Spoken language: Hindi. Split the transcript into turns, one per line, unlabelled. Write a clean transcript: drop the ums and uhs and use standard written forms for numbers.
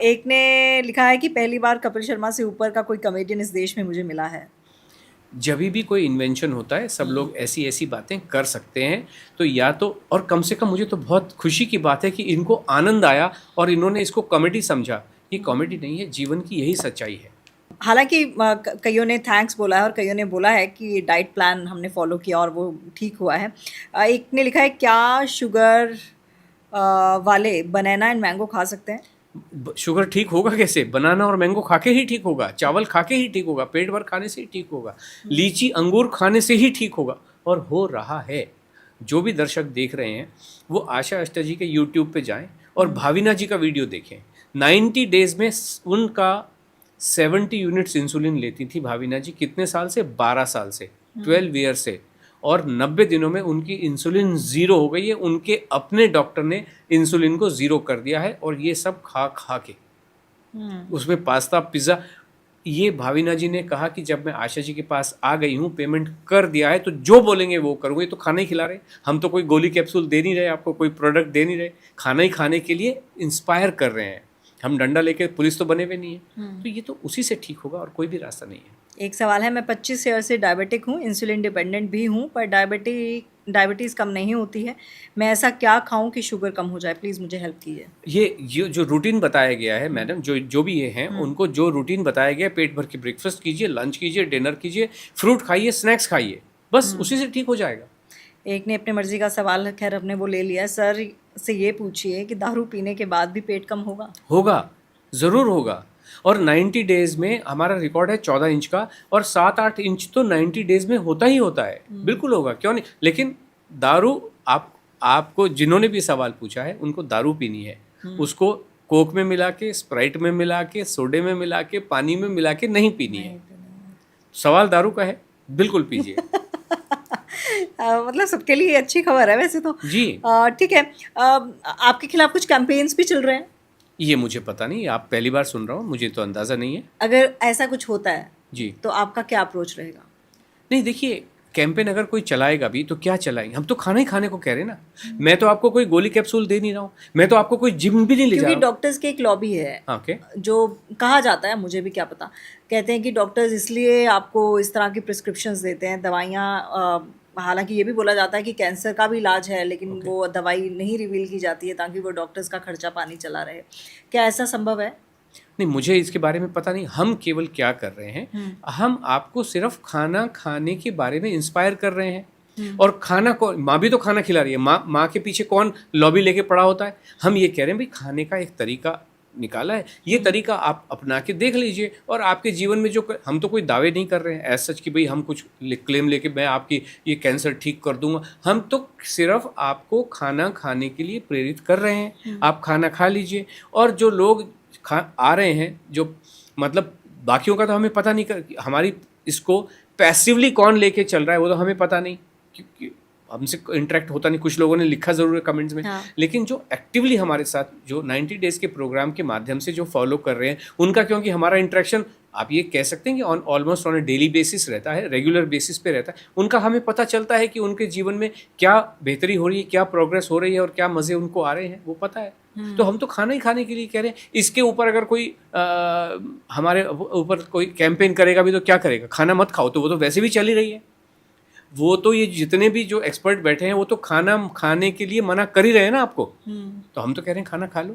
एक ने लिखा है कि पहली बार कपिल शर्मा से ऊपर का कोई कॉमेडियन इस देश में मुझे मिला है।
जब भी कोई इन्वेंशन होता है सब लोग ऐसी ऐसी बातें कर सकते हैं, तो या तो, और कम से कम मुझे तो बहुत खुशी की बात है कि इनको आनंद आया और इन्होंने इसको कॉमेडी समझा। ये कॉमेडी नहीं है, जीवन की यही सच्चाई है।
हालाँकि कइयों ने थैंक्स बोला है और कइयों ने बोला है कि डाइट प्लान हमने फ़ॉलो किया और वो ठीक हुआ है। एक ने लिखा है क्या शुगर वाले बनाना एंड मैंगो खा सकते हैं?
शुगर ठीक होगा कैसे? बनाना और मैंगो खा के ही ठीक होगा, चावल खा के ही ठीक होगा, पेट भर खाने से ही ठीक होगा, लीची अंगूर खाने से ही ठीक होगा, और हो रहा है। जो भी दर्शक देख रहे हैं वो आशा अष्टा जी के यूट्यूब पे जाएं और भाविना जी का वीडियो देखें। 90 डेज में उनका 70 यूनिट्स इंसुलिन लेती थी भाविना जी। कितने साल से? 12 साल से, 12 ईयर से। और 90 दिनों में उनकी इंसुलिन ज़ीरो हो गई है। उनके अपने डॉक्टर ने इंसुलिन को ज़ीरो कर दिया है, और ये सब खा खा के, उसमें पास्ता पिज़्ज़ा। ये भाविना जी ने कहा कि जब मैं आशा जी के पास आ गई हूँ, पेमेंट कर दिया है, तो जो बोलेंगे वो करूँगी। तो खाना ही खिला रहे, हम तो कोई गोली कैप्सूल दे नहीं रहे आपको, कोई प्रोडक्ट दे नहीं रहे, खाना ही खाने के लिए इंस्पायर कर रहे हैं। हम डंडा लेके पुलिस तो बने हुए नहीं है। तो ये तो उसी से ठीक होगा, और कोई भी रास्ता नहीं है।
एक सवाल है, मैं 25 ईयर से डायबिटिक हूँ, इंसुलिन डिपेंडेंट भी हूँ, पर डायबिटीज़ कम नहीं होती है। मैं ऐसा क्या खाऊं कि शुगर कम हो जाए? प्लीज़ मुझे हेल्प कीजिए।
ये जो रूटीन बताया गया है मैडम, जो भी ये हैं, उनको जो रूटीन बताया गया है, पेट भर के ब्रेकफास्ट कीजिए, लंच कीजिए, डिनर कीजिए, फ्रूट खाइए, स्नैक्स खाइए, बस उसी से ठीक हो जाएगा।
एक ने अपनी मर्जी का सवाल, खैर अपने वो ले लिया है, सर से ये पूछिए कि दारू पीने के बाद भी पेट कम होगा?
होगा, ज़रूर होगा। और 90 डेज़ में हमारा रिकॉर्ड है 14 इंच का, और 7-8 इंच तो 90 डेज़ में होता ही होता है। बिल्कुल होगा, क्यों नहीं। लेकिन दारू, आपको जिन्होंने भी सवाल पूछा है उनको दारू पीनी है, उसको कोक में मिला के, स्प्राइट में मिला के, सोडे में मिला के, पानी में मिला के नहीं पीनी है। सवाल दारू का है, बिल्कुल पीजिए।
मतलब सबके लिए अच्छी खबर है वैसे तो।
जी।
ठीक है। आपके खिलाफ कुछ कैंपेन्स भी चल रहे हैं?
ये मुझे पता नहीं, आप पहली बार सुन रहा हूँ, मुझे तो अंदाज़ा नहीं है।
अगर ऐसा कुछ होता है
जी,
तो आपका क्या अप्रोच रहेगा?
नहीं देखिए, कैंपेन अगर कोई चलाएगा भी तो क्या चलाएंगे, हम तो खाना ही खाने को कह रहे हैं ना। मैं तो आपको कोई गोली कैप्सूल दे नहीं रहा हूँ, मैं तो आपको कोई जिम भी नहीं ले जा
क्योंकि
रहा हूँ।
डॉक्टर्स की एक लॉबी है।
ओके।
जो कहा जाता है, मुझे भी क्या पता, कहते हैं कि डॉक्टर्स इसलिए आपको इस तरह की प्रिस्क्रिप्शंस देते हैं, दवाइयाँ। हालांकि ये भी बोला जाता है कि कैंसर का भी इलाज है, लेकिन वो दवाई नहीं रिवील की जाती है ताकि वो डॉक्टर्स का खर्चा पानी चला रहे। क्या ऐसा संभव है?
नहीं, मुझे इसके बारे में पता नहीं। हम केवल क्या कर रहे हैं, हम आपको सिर्फ खाना खाने के बारे में इंस्पायर कर रहे हैं। और खाना को, माँ भी तो खाना खिला रही है, माँ के पीछे कौन लॉबी लेके पड़ा होता है। हम ये कह रहे हैं भाई, खाने का एक तरीका निकाला है, ये तरीका आप अपना के देख लीजिए, और आपके जीवन में जो हम तो कोई दावे नहीं कर रहे हैं ऐसा सच कि भाई हम कुछ क्लेम लेके मैं आपकी ये कैंसर ठीक कर दूंगा। हम तो सिर्फ आपको खाना खाने के लिए प्रेरित कर रहे हैं। आप खाना खा लीजिए। और जो लोग आ रहे हैं, जो मतलब बाकियों का तो हमें पता नहीं कर, हमारी इसको पैसिवली कौन लेके चल रहा है वो तो हमें पता नहीं, क्योंकि हमसे इंटरेक्ट होता नहीं। कुछ लोगों ने लिखा ज़रूर है कमेंट्स में।
हाँ।
लेकिन जो एक्टिवली हमारे साथ, जो 90 डेज़ के प्रोग्राम के माध्यम से जो फॉलो कर रहे हैं, उनका, क्योंकि हमारा इंटरेक्शन आप ये कह सकते हैं कि almost on a daily basis रहता है, रेगुलर बेसिस पे रहता है, उनका हमें पता चलता है कि उनके जीवन में क्या बेहतरी हो रही है, क्या प्रोग्रेस हो रही है, और क्या मज़े उनको आ रहे हैं, वो पता है। तो हम तो खाना ही खाने के लिए कह रहे हैं। इसके ऊपर अगर कोई हमारे ऊपर कोई कैंपेन करेगा भी तो क्या करेगा? खाना मत खाओ, तो वो तो वैसे भी चल ही रही है। वो तो ये जितने भी जो एक्सपर्ट बैठे हैं वो तो खाना खाने के लिए मना कर ही रहे हैं ना आपको। तो हम तो कह रहे हैं खाना खा लो।